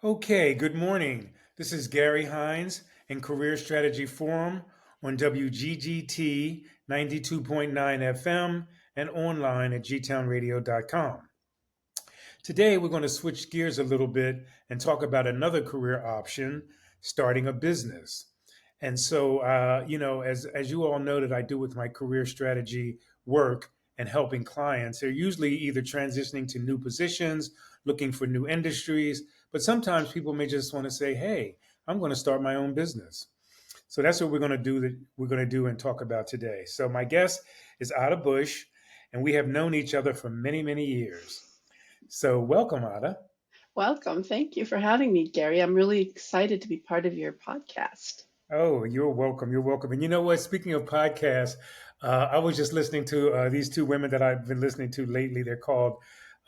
Okay, good morning. This is Gary Hines in Career Strategy Forum on WGGT 92.9 FM and online at gtownradio.com. Today, we're going to switch gears a little bit and talk about another career option, starting a business. And so, as you all know that I do with my career strategy work and helping clients, they're usually either transitioning to new positions, looking for new industries, but sometimes people may just want to say, "Hey, I'm going to start my own business." So that's what we're going to do. That we're going to do and talk about today. So my guest is Adah Bush, and we have known each other for many, many years. So welcome, Adah. Welcome. Thank you for having me, Gary. I'm really excited to be part of your podcast. Oh, you're welcome. You're welcome. And you know what? Speaking of podcasts, I was just listening to these two women that I've been listening to lately. They're called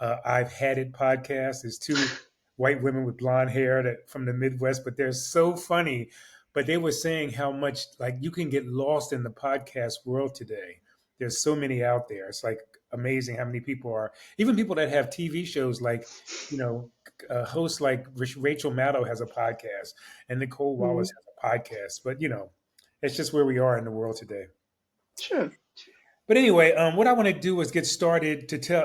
I've Had It podcast. There's two white women with blonde hair that from the Midwest, but they're so funny. But they were saying how much like you can get lost in the podcast world today. There's so many out there. It's like amazing how many people are, even people that have TV shows like, you know, hosts like Rachel Maddow has a podcast and Nicole Mhm. Wallace has a podcast. But it's just where we are in the world today. Sure. But anyway, what I want to do is get started to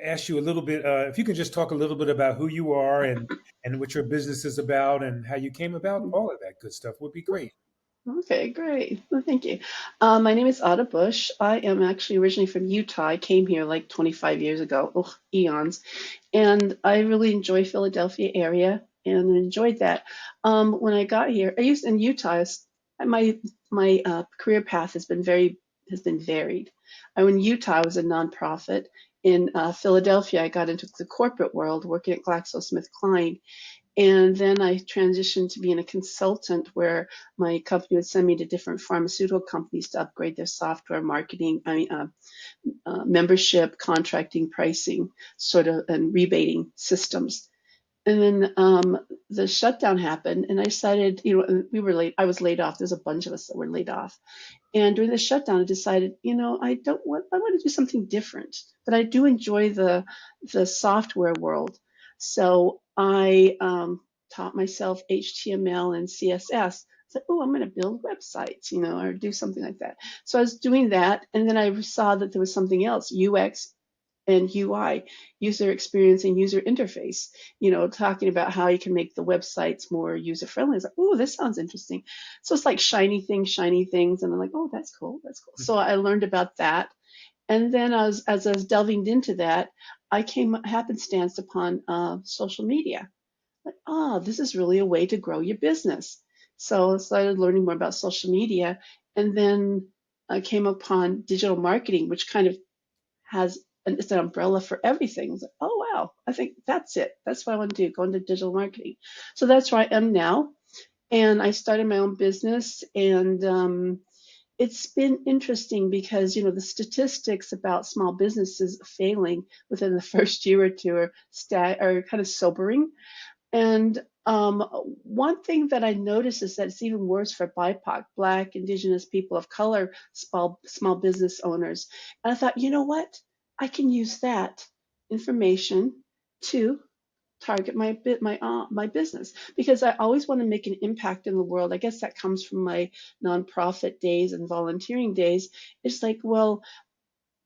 ask you a little bit. If you can just talk a little bit about who you are and what your business is about and how you came about, all of that good stuff would be great. Okay, great. Well, thank you. My name is Adah Bush. I am actually originally from Utah. I came here like 25 years ago, eons, and I really enjoy Philadelphia area and enjoyed that. When I got here, I used in Utah. My career path has been varied. In Utah, I was a nonprofit. In Philadelphia, I got into the corporate world, working at GlaxoSmithKline. And then I transitioned to being a consultant where my company would send me to different pharmaceutical companies to upgrade their software, marketing, membership, contracting, pricing, sort of, and rebating systems. And then the shutdown happened, and I decided, we were late. I was laid off. There's a bunch of us that were laid off. And during the shutdown, I decided, I want to do something different. But I do enjoy the software world. So I taught myself HTML and CSS. I said, oh, I'm going to build websites, or do something like that. So I was doing that, and then I saw that there was something else, UX and UI, user experience and user interface, talking about how you can make the websites more user friendly. It's like, oh, this sounds interesting. So it's like shiny things. And I'm like, oh, that's cool. That's cool. So I learned about that. And then as I was delving into that, I came happenstance upon social media. Like, oh, this is really a way to grow your business. So I started learning more about social media. And then I came upon digital marketing, which kind of it's an umbrella for everything. It's like, oh wow, I think that's it. That's what I want to do. Go into digital marketing. So that's where I am now. And I started my own business, and it's been interesting because the statistics about small businesses failing within the first year or two are kind of sobering. And one thing that I noticed is that it's even worse for BIPOC, Black, Indigenous, people of color, small business owners. And I thought, you know what? I can use that information to target my business because I always want to make an impact in the world. I guess that comes from my nonprofit days and volunteering days. It's like, well,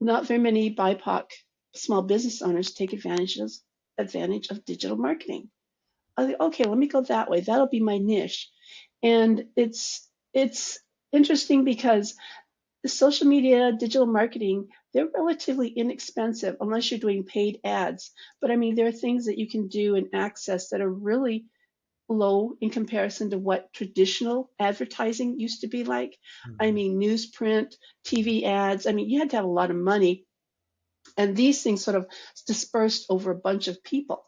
not very many BIPOC small business owners take advantage of digital marketing. I think, okay, let me go that way. That'll be my niche. And it's interesting because the social media, digital marketing, they're relatively inexpensive unless you're doing paid ads. But I mean, there are things that you can do and access that are really low in comparison to what traditional advertising used to be like. I Mhm. mean, newsprint, TV ads. I mean, you had to have a lot of money, and these things sort of dispersed over a bunch of people.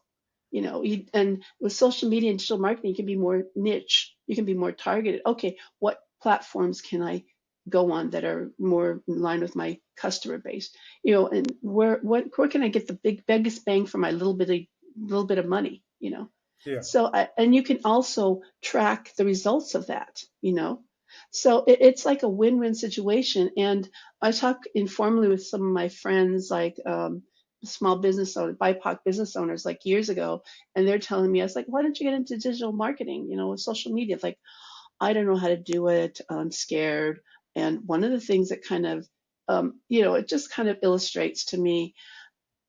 And with social media and digital marketing, you can be more niche, you can be more targeted. Okay, what platforms can I go on that are more in line with my customer base, and where can I get the biggest bang for my little bit of money, Yeah. and you can also track the results of that. So it's like a win-win situation. And I talk informally with some of my friends, like small business owners, BIPOC business owners, like years ago, and they're telling me, I was like, why don't you get into digital marketing, with social media? It's like, I don't know how to do it. I'm scared. And one of the things that kind of, it just kind of illustrates to me,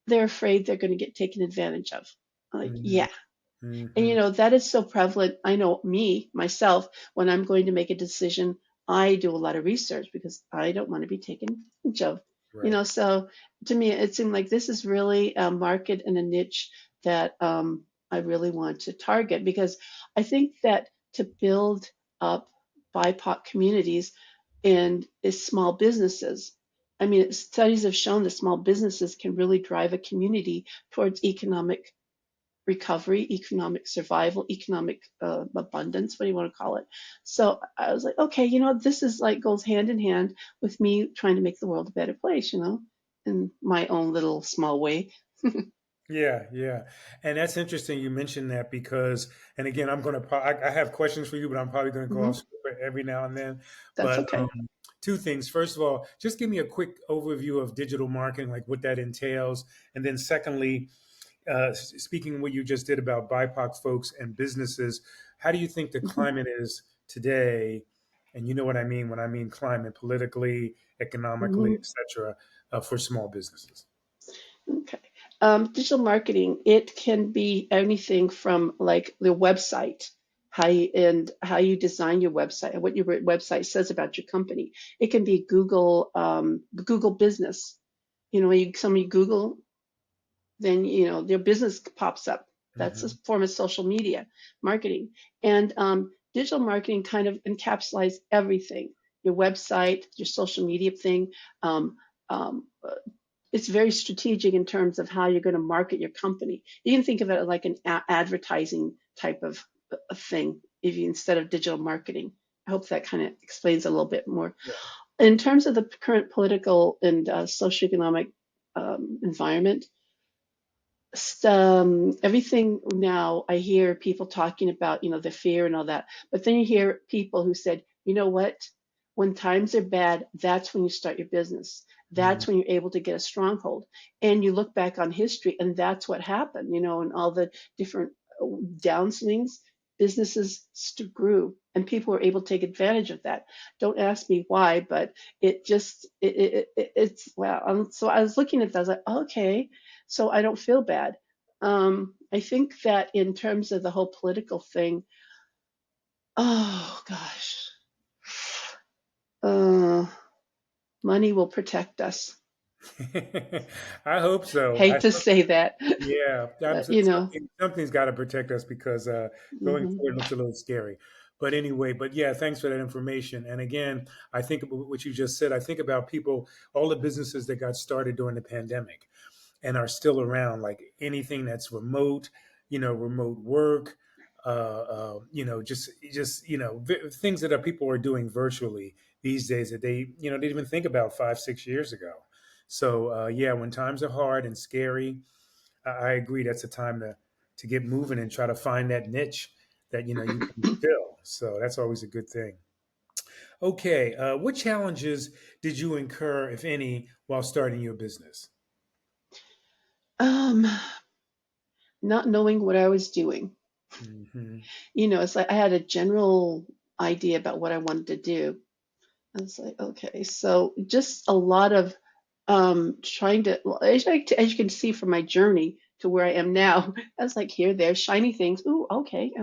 they're afraid they're going to get taken advantage of. I'm like, Mm-hmm. yeah. And Mm-hmm. that is so prevalent. I know myself, when I'm going to make a decision, I do a lot of research because I don't want to be taken advantage of. Right. So to me, it seemed like this is really a market and a niche that I really want to target, because I think that to build up BIPOC communities and is small businesses. I mean, studies have shown that small businesses can really drive a community towards economic recovery, economic survival, economic abundance, what do you want to call it? So I was like, okay, this is like goes hand in hand with me trying to make the world a better place, in my own little small way. Yeah, yeah, and that's interesting. You mentioned that because, and again, I'm going to. I have questions for you, but I'm probably going to go off Hmm. script every now and then. That's But okay. two things. First of all, just give me a quick overview of digital marketing, like what that entails, and then secondly, speaking of what you just did about BIPOC folks and businesses, how do you think the Hmm. climate is today? And you know what I mean when I mean climate, politically, economically, Hmm. etc., for small businesses. Okay. Digital marketing, it can be anything from like the website, how you design your website and what your website says about your company. It can be Google Business. When somebody Google, then their business pops up. That's a Hmm. form of social media marketing. And digital marketing kind of encapsulates everything: your website, your social media thing. Um, um, it's very strategic in terms of how you're going to market your company. You can think of it like an advertising type of a thing, if you instead of digital marketing. I hope that kind of explains a little bit more. In terms of the current political and socioeconomic environment, everything now, I hear people talking about, the fear and all that. But then you hear people who said, you know what? When times are bad, that's when you start your business. Hmm. That's when you're able to get a stronghold. And you look back on history, and that's what happened, and all the different downswings, businesses grew, and people were able to take advantage of that. Don't ask me why, but it's wow. So I was looking at that, I was like, okay, so I don't feel bad. I think that in terms of the whole political thing, oh gosh, uh, money will protect us. I hope so. Hate to say that, Yeah, but something's got to protect us because going hmm. forward looks a little scary. But anyway, but yeah, thanks for that information. And again, I think about what you just said. I think about people, all the businesses that got started during the pandemic and are still around, like anything that's remote, remote work, just things that people are doing virtually these days that they didn't even think about 5 6 years ago. So yeah, when times are hard and scary, I agree. That's a time to get moving and try to find that niche that you can fill. So that's always a good thing. Okay, what challenges did you incur, if any, while starting your business? um, Not knowing what I was doing. Hmm. It's like I had a general idea about what I wanted to do. I was like, okay, so just a lot of trying to, well, as you can see from my journey to where I am now, I was like, here, there, shiny things. Ooh, okay.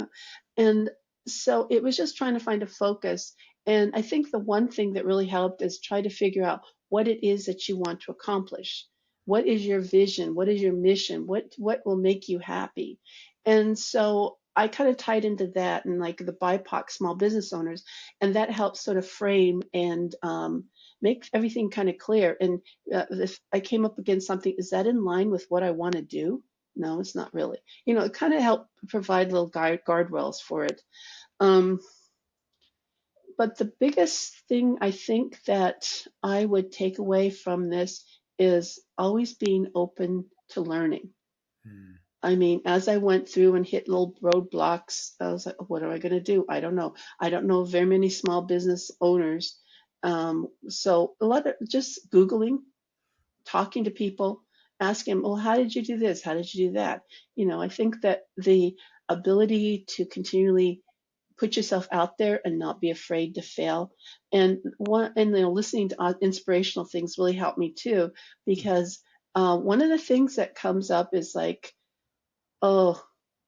And so it was just trying to find a focus. And I think the one thing that really helped is try to figure out what it is that you want to accomplish. What is your vision? What is your mission? What will make you happy? And so I kind of tied into that and like the BIPOC small business owners, and that helps sort of frame and make everything kind of clear. And if I came up against something, is that in line with what I want to do? No, it's not really. It kind of helped provide little guardrails for it. Um, but the biggest thing I think that I would take away from this is always being open to learning. Hmm. I mean, as I went through and hit little roadblocks, I was like, what am I going to do? I don't know. I don't know very many small business owners. So a lot of just Googling, talking to people. ask him, well, how did you do this? How did you do that? I think that the ability to continually put yourself out there and not be afraid to fail. And listening to inspirational things really helped me too, because one of the things that comes up is like, oh,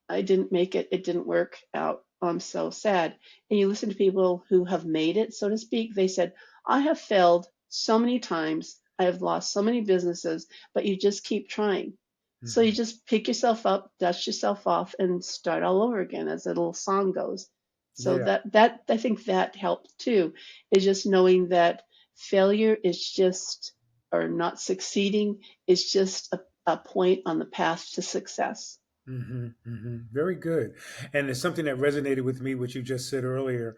I didn't make it. It didn't work out. I'm so sad. And you listen to people who have made it, so to speak. They said, I have failed so many times. I have lost so many businesses, but you just keep trying. So you Hmm. just pick yourself up, dust yourself off, and start all over again, as the little song goes. So Yeah. that I think that helped too, is just knowing that failure is just, or not succeeding is just a point on the path to success. Very good. And it's something that resonated with me, what you just said earlier,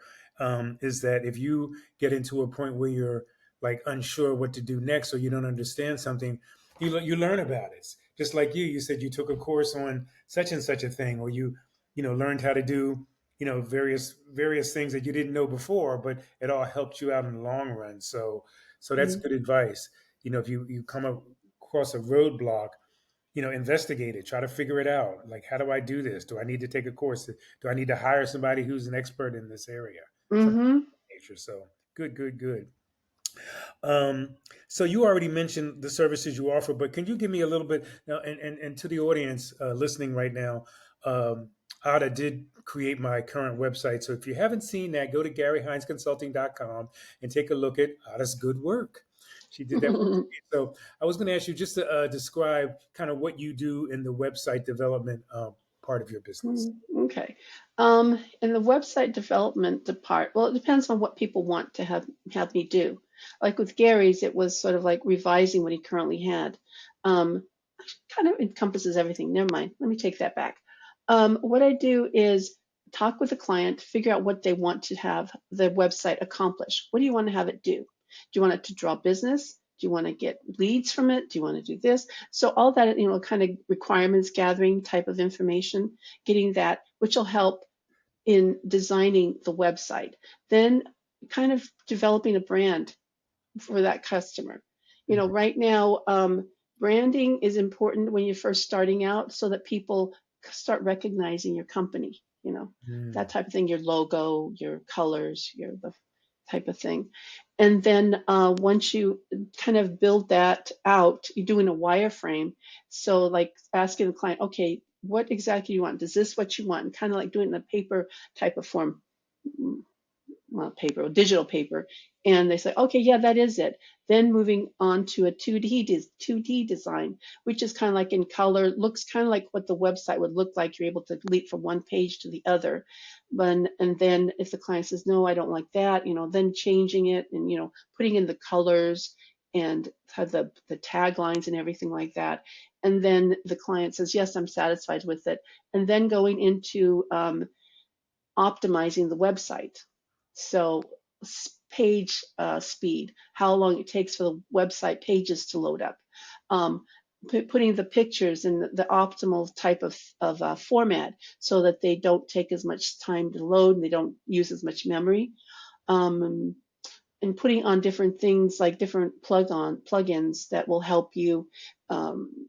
is that if you get into a point where you're like unsure what to do next, or you don't understand something, you learn about it. Just like you said you took a course on such and such a thing, or you learned how to do various things that you didn't know before, but it all helped you out in the long run. So that's good advice. If you come across a roadblock, investigate it, try to figure it out. Like, how do I do this? Do I need to take a course? Do I need to hire somebody who's an expert in this area? Something Mm-hmm. of that nature. So good, good, good. Um, so you already mentioned the services you offer, but can you give me a little bit now, and to the audience listening right now, Ada did create my current website. So if you haven't seen that, go to GaryHindsConsulting.com and take a look at Ada's good work. She did that work for me. So I was going to ask you just to describe kind of what you do in the website development part of your business. Okay. In the website development part, well, it depends on what people want to have me do. Like with Gary's, it was sort of like revising what he currently had. Um, Kind of encompasses everything. Never mind. Let me take that back. What I do is talk with the client, figure out what they want to have the website accomplish. What do you want to have it do? Do you want it to draw business? Do you want to get leads from it? Do you want to do this? So all that, kind of requirements gathering type of information, getting that, which will help in designing the website. Then kind of developing a brand for that customer. Right now, branding is important when you're first starting out so that people start recognizing your company, that Mm-hmm. type of thing, your logo, your colors, the type of thing. And then once you kind of build that out, you're doing a wireframe. So, like asking the client, okay, what exactly you want? Is this what you want? And kind of like doing it in a paper type of form, paper or digital paper, and they say, okay, yeah, that is it. Then moving on to a 2D design, which is kind of like in color, looks kind of like what the website would look like. You're able to leap from one page to the other. And then if the client says, no, I don't like that, then changing it and, putting in the colors and have the taglines and everything like that. And then the client says, yes, I'm satisfied with it. And then going into optimizing the website. So page speed, how long it takes for the website pages to load up, um, putting the pictures in the optimal type of format so that they don't take as much time to load and they don't use as much memory. And putting on different things like different plugins that will help you um,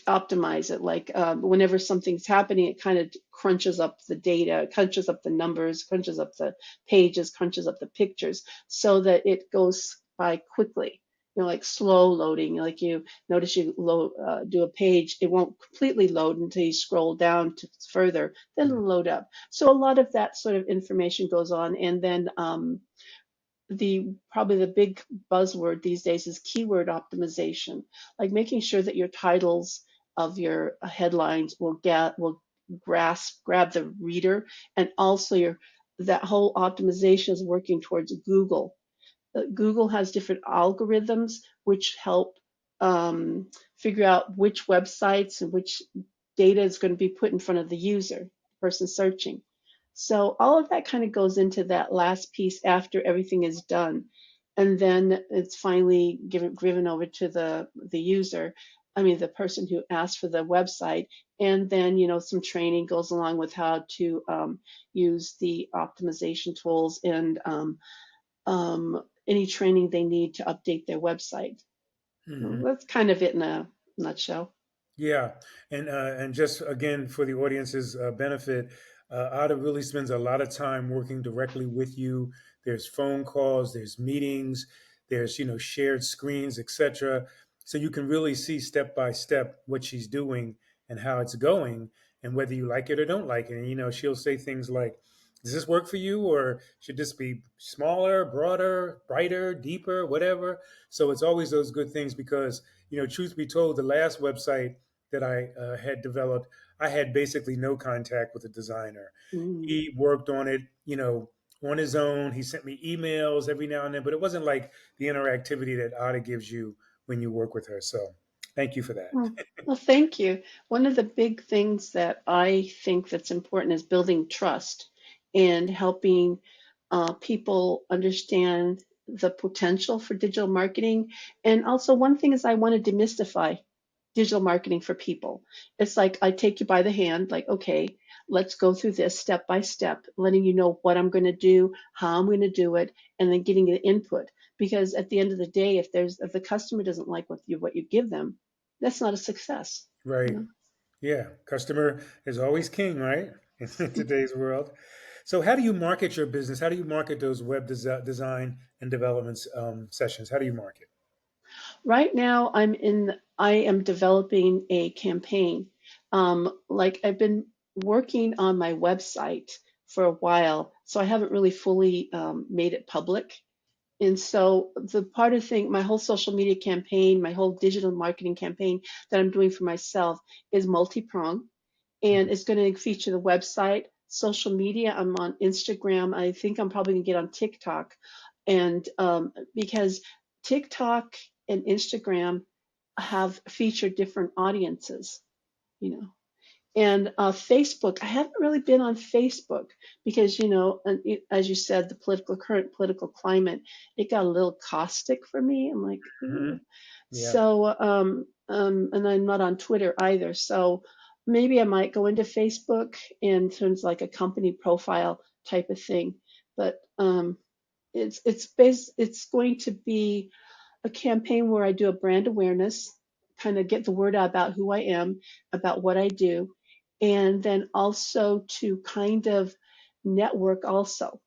optimize it. Like whenever something's happening, it kind of crunches up the data, crunches up the numbers, crunches up the pages, crunches up the pictures so that it goes by quickly. Like slow loading. Like you notice you do a page, it won't completely load until you scroll down to further, then it'll load up. So a lot of that sort of information goes on. And then probably the big buzzword these days is keyword optimization, like making sure that your titles of your headlines will grab the reader, and also that whole optimization is working towards Google. Google has different algorithms which help um, figure out which websites and which data is going to be put in front of the user, the person searching. So all of that kind of goes into that last piece after everything is done. And then it's finally given over to the user, I mean, the person who asked for the website. And then, some training goes along with how to use the optimization tools and any training they need to update their website. Hmm. Well, that's kind of it in a nutshell. Yeah, and just again for the audience's benefit, Ada really spends a lot of time working directly with you. There's phone calls, there's meetings, there's shared screens, etc. So you can really see step by step what she's doing and how it's going, and whether you like it or don't like it. And she'll say things like, "Does this work for you, or should this be smaller, broader, brighter, deeper, whatever?" So it's always those good things because truth be told, the last website that I had developed, I had basically no contact with the designer. Mm. He worked on it, on his own. He sent me emails every now and then, but it wasn't like the interactivity that Ada gives you when you work with her. So thank you for that. Well, well, thank you. One of the big things that I think that's important is building trust and helping people understand the potential for digital marketing. And also, one thing is I want to demystify digital marketing for people. It's like I take you by the hand, like, okay, let's go through this step by step, letting you know what I'm going to do, how I'm going to do it, and then getting the input. Because at the end of the day, if the customer doesn't like what you give them, that's not a success. You Right. know? Yeah. Customer is always king, right? In today's world. So how do you market your business? How do you market those web design and development sessions? How do you market? Right now, I am developing a campaign. Like I've been working on my website for a while, so I haven't really fully made it public. And so the part of thing, my whole social media campaign, my whole digital marketing campaign that I'm doing for myself is multi-pronged, and it's going to feature the website, social media. I'm on Instagram. I think I'm probably going to get on TikTok, and because TikTok and Instagram have featured different audiences, you know. And Facebook, I haven't really been on Facebook because, as you said, the current political climate, it got a little caustic for me. I'm like, Hmm. "Ugh." Yeah. So, and I'm not on Twitter either. So maybe I might go into Facebook in terms like a company profile type of thing. But it's going to be a campaign where I do a brand awareness, kind of get the word out about who I am, about what I do, and then also to kind of network also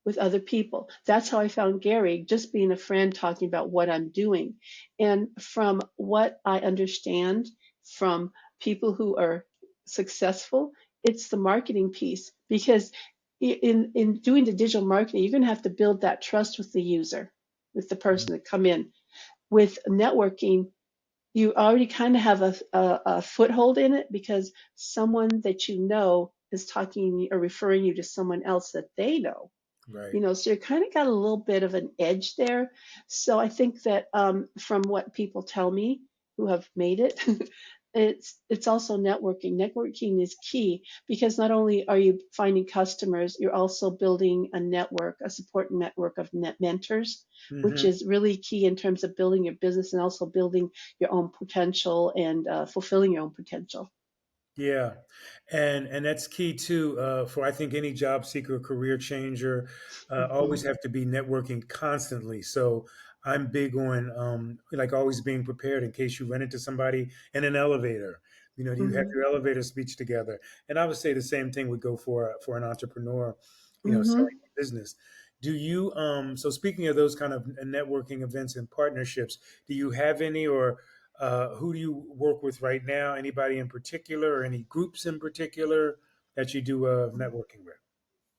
with other people. That's how I found Gary, just being a friend talking about what I'm doing. And from what I understand from people who are successful, it's the marketing piece because in doing the digital marketing, you're going to have to build that trust with the user, with the person that come in. With networking, you already kind of have a foothold in it because someone that you know is talking or referring you to someone else that they know. Right. So you kind of got a little bit of an edge there. So I think that from what people tell me who have made it, it's also networking. Networking is key because not only are you finding customers, you're also building a network, a support network of net mentors, which Hmm. is really key in terms of building your business and also building your own potential and fulfilling your own potential. Yeah, and that's key too for I think any job seeker, career changer. Hmm. Always have to be networking constantly. So I'm big on like always being prepared in case you run into somebody in an elevator. Do you have Hmm. your elevator speech together? And I would say the same thing would go for an entrepreneur, selling Hmm. a business. Do you so speaking of those kind of networking events and partnerships, do you have any or who do you work with right now? Anybody in particular, or any groups in particular that you do networking with?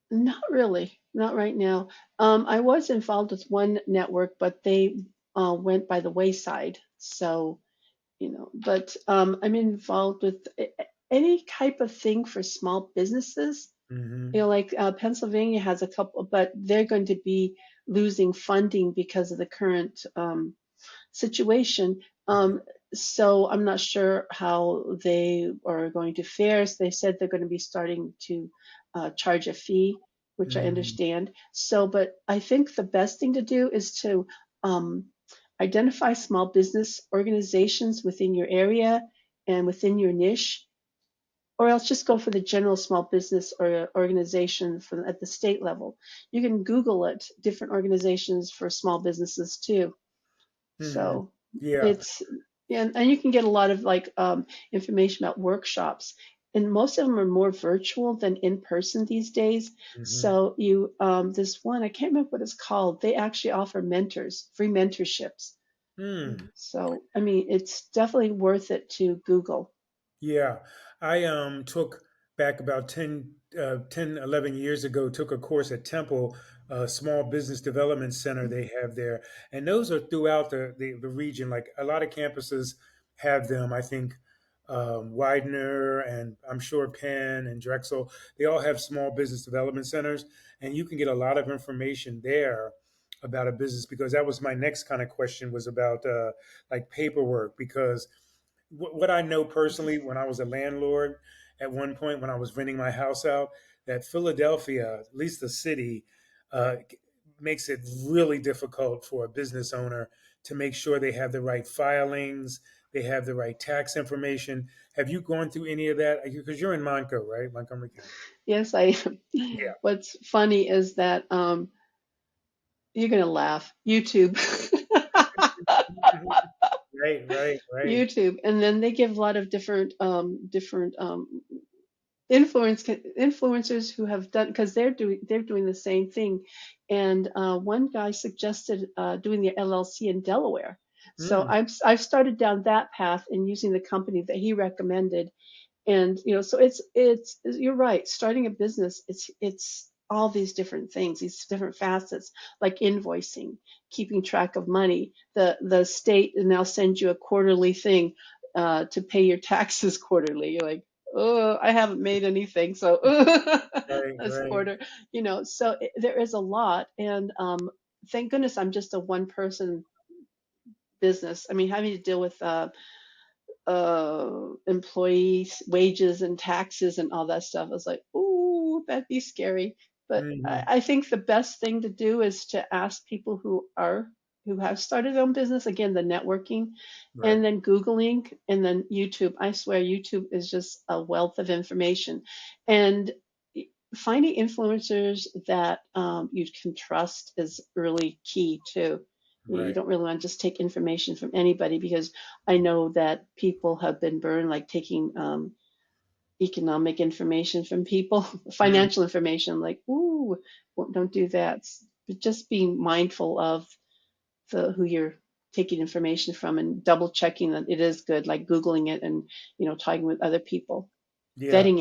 Not really, not right now. I was involved with one network, but they went by the wayside. So, but I'm involved with any type of thing for small businesses. Hmm. Like Pennsylvania has a couple, but they're going to be losing funding because of the current situation. Right. So I'm not sure how they are going to fare. So they said they're going to be starting to charge a fee, which I Hmm. understand. So, but I think the best thing to do is to um, identify small business organizations within your area and within your niche, or else just go for the general small business or organization from at the state level. You can Google it, different organizations for small businesses too. Hmm. So. Yeah. It's and you can get a lot of like information about workshops, and most of them are more virtual than in person these days. Hmm. So you this one, I can't remember what it's called. They actually offer mentors, free mentorships. Hmm. So I mean, it's definitely worth it to Google. Yeah, I took back about 10, 11 years ago, took a course at Temple, a small business development center they have there. And those are throughout the region. Like a lot of campuses have them. I think Widener and I'm sure Penn and Drexel, they all have small business development centers. And you can get a lot of information there about a business because that was my next kind of question was about like paperwork because what I know personally, when I was a landlord at one point, when I was renting my house out, that Philadelphia, at least the city, uh, makes it really difficult for a business owner to make sure they have the right filings, they have the right tax information. Have you gone through any of that? Because you're in Monco, right? Montgomery County. Yes, I am. Yeah. What's funny is that you're gonna laugh. YouTube. Right, right, right. YouTube, and then they give a lot of different influencers who have done because they're doing the same thing, and one guy suggested doing the LLC in Delaware. So Mm, I've started down that path and using the company that he recommended, and so it's you're right, starting a business, it's all these different things, these different facets, like invoicing, keeping track of money. The state now sends you a quarterly thing to pay your taxes quarterly. You're like, oh, I haven't made anything, so right, let's right. order, so there is a lot. And thank goodness I'm just a one person business. I mean, having to deal with employees' wages and taxes and all that stuff. I was like, ooh, that'd be scary. But I, Hmm. I think the best thing to do is to ask people who have started their own business. Again, the networking, Right. and then Googling, and then YouTube. I swear, YouTube is just a wealth of information, and finding influencers that you can trust is really key too. You Right. don't really want to just take information from anybody, because I know that people have been burned, like taking economic information from people, Mm, financial information, like, ooh, well, don't do that. But just being mindful of the who you're taking information from, and double checking that it is good, like Googling it, and talking with other people, yeah. vetting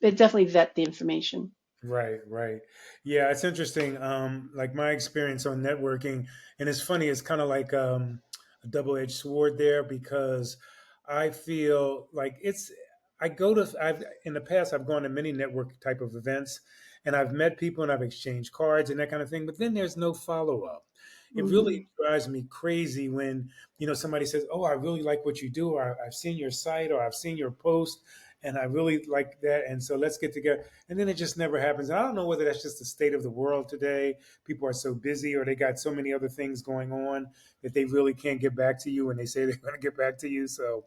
definitely vet the information. Right, right. Yeah, it's interesting. Like my experience on networking, and it's funny, it's kind of like a double-edged sword there because I feel like I've in the past, I've gone to many network type of events and I've met people and I've exchanged cards and that kind of thing, but then there's no follow-up. It really Hmm. drives me crazy when, somebody says, "Oh, I really like what you do," or "I've seen your site," or "I've seen your post and I really like that. And so let's get together." And then it just never happens. And I don't know whether that's just the state of the world today. People are so busy or they got so many other things going on that they really can't get back to you when they say they're going to get back to you. So,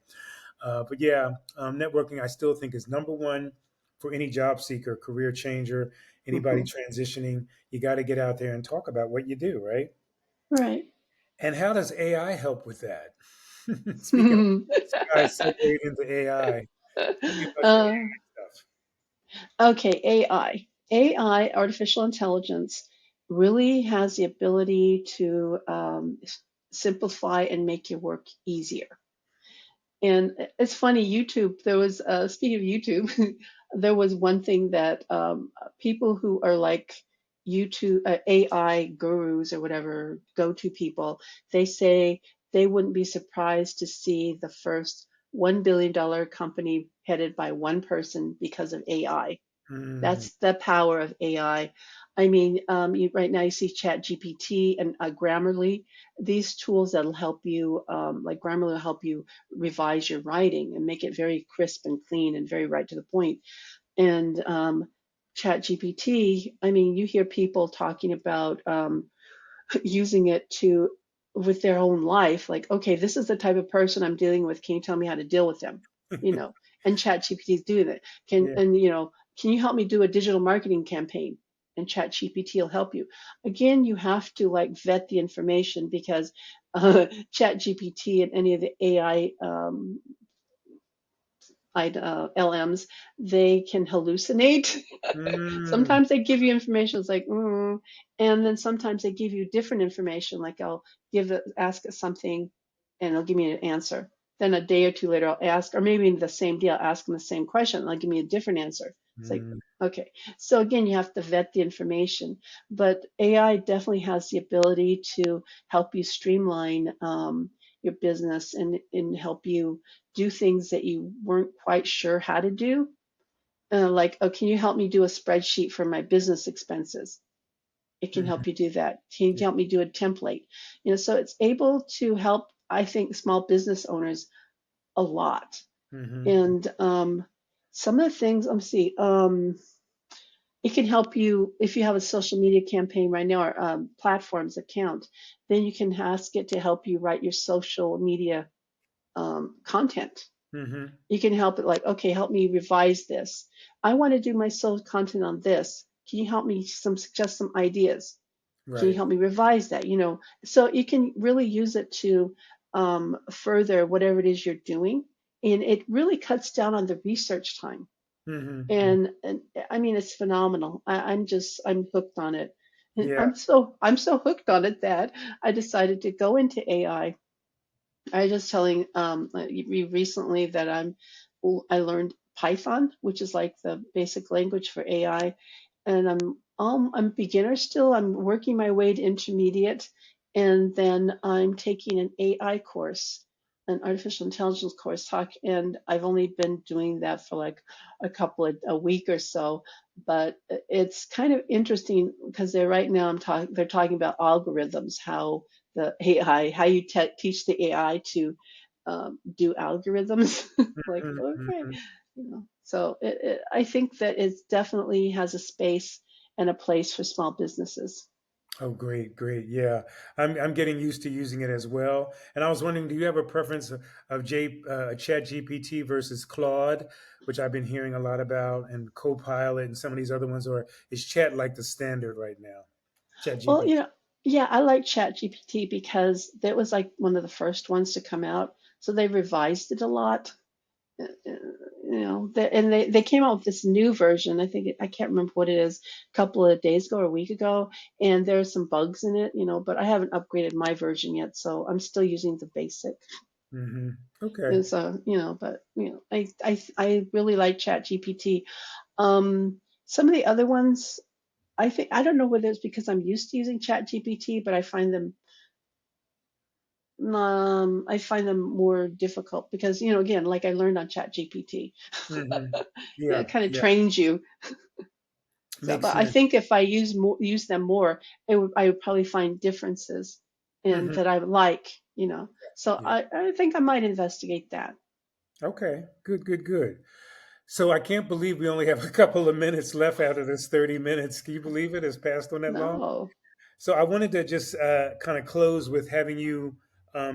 but yeah, networking I still think is number one for any job seeker, career changer, anybody Hmm. transitioning. You got to get out there and talk about what you do, right? Right. And how does AI help with that? Speaking of this guy's segued into AI, tell me about your uh, AI stuff. Okay, AI. AI, artificial intelligence, really has the ability to simplify and make your work easier. And it's funny, YouTube, there was, speaking of YouTube, there was one thing that people who are like YouTube, AI gurus or whatever, go-to people, they say they wouldn't be surprised to see the first $1 billion company headed by one person because of AI. Mhm. That's the power of AI. I mean, right now you see Chat GPT and Grammarly, these tools that'll help you, like Grammarly will help you revise your writing and make it very crisp and clean and very right to the point. And Chat GPT, I mean, you hear people talking about using it to with their own life, like, okay, this is the type of person I'm dealing with, can you tell me how to deal with them, and chat gpt is doing it. can Yeah. and you know can you help me do a digital marketing campaign, and chat gpt will help you. Again, you have to like vet the information, because Chat GPT and any of the AI LMs, they can hallucinate. Mm, Sometimes they give you information, it's like, and then sometimes they give you different information. Like I'll ask it something, and it'll give me an answer. Then a day or two later, I'll ask, or maybe in the same day, I'll ask them the same question, and they'll give me a different answer. It's like, mm, okay. So again, you have to vet the information, but AI definitely has the ability to help you streamline your business and help you do things that you weren't quite sure how to do. Like, oh, can you help me do a spreadsheet for my business expenses? It can mhm, help you do that. Can you yeah, help me do a template? So it's able to help, I think, small business owners a lot. mhm, And some of the things, let me see, it can help you if you have a social media campaign right now or platforms account, then you can ask it to help you write your social media content. mhm, You can help it like, okay, help me revise this. I want to do my sole content on this. Can you help me suggest some ideas? Can you right. help me revise that? So you can really use it to further whatever it is you're doing, and it really cuts down on the research time. Mhm, mm, And I mean, it's phenomenal. I'm hooked on it. And yeah. I'm so hooked on it that I decided to go into AI. I was just telling you recently that I learned Python, which is like the basic language for AI, and I'm beginner still. I'm working my way to intermediate, and then I'm taking an AI course, an artificial intelligence course. And I've only been doing that for like a week or so, but it's kind of interesting because they're talking about algorithms, how the AI, how you teach the AI to do algorithms. Like, Mhm, okay, mhm. so I think that it definitely has a space and a place for small businesses. Oh, great, great. Yeah, I'm getting used to using it as well. And I was wondering, do you have a preference of Chat GPT versus Claude, which I've been hearing a lot about, and Copilot and some of these other ones, or is Chat like the standard right now? Chat Well, GPT. yeah, I like ChatGPT because that was like one of the first ones to come out. So they revised it a lot. And they came out with this new version. I can't remember what it is, a couple of days ago or a week ago, and there's some bugs in it, but I haven't upgraded my version yet, so I'm still using the basic. Hmm. Okay. And so, but I really like ChatGPT. Some of the other ones, I don't know whether it's because I'm used to using ChatGPT, but I find them more difficult because, again, like I learned on ChatGPT, Hmm. Yeah, it kind of yeah, trains you. So, makes but I sense. think if I use them more, I would probably find differences and Hmm. that I would like, So Yeah. I think I might investigate that. Okay. Good, good, good. So I can't believe we only have a couple of minutes left out of this 30 minutes. Can you believe it has passed on that long? No. So I wanted to just kind of close with having you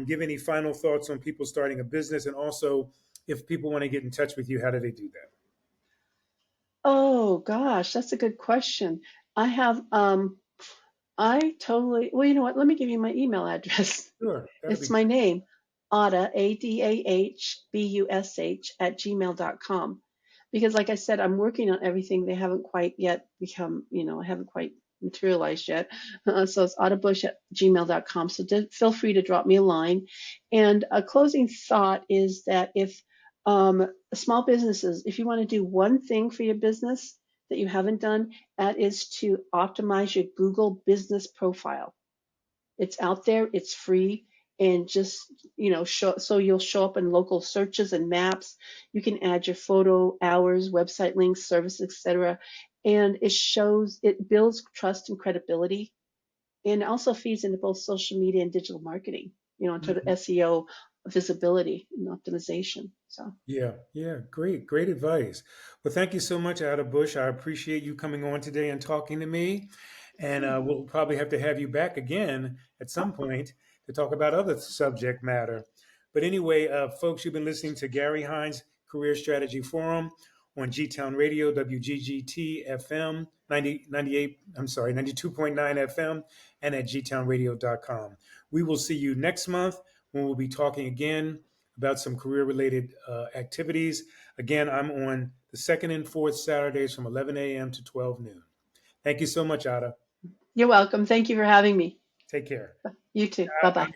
give any final thoughts on people starting a business, and also if people want to get in touch with you, how do they do that? Oh gosh, that's a good question. I have I totally, well, you know what? Let me give you my email address. Sure, that'll It's be my name, Adah, ADAHBUSH at gmail.com. Because, like I said, I'm working on everything. They haven't quite yet become, haven't quite materialized yet. So it's audahbush at gmail.com. So feel free to drop me a line. And a closing thought is that if small businesses, if you want to do one thing for your business that you haven't done, that is to optimize your Google business profile. It's out there, it's free, and just so you'll show up in local searches and maps. You can add your photo, hours, website links, services, etc. And it builds trust and credibility, and also feeds into both social media and digital marketing, into the Mhm. SEO visibility and optimization. So, Yeah, yeah, great, great advice. Well, thank you so much, Ada Bush. I appreciate you coming on today and talking to me. And yeah. we'll probably have to have you back again at some point to talk about other subject matter. But anyway, folks, you've been listening to Gary Hines Career Strategy Forum on G Town Radio, WGGT FM 92.9 FM, and at gtownradio.com. We will see you next month when we'll be talking again about some career related activities. Again, I'm on the second and fourth Saturdays from 11 a.m. to 12 noon. Thank you so much, Adah. You're welcome. Thank you for having me. Take care. You too. Bye bye.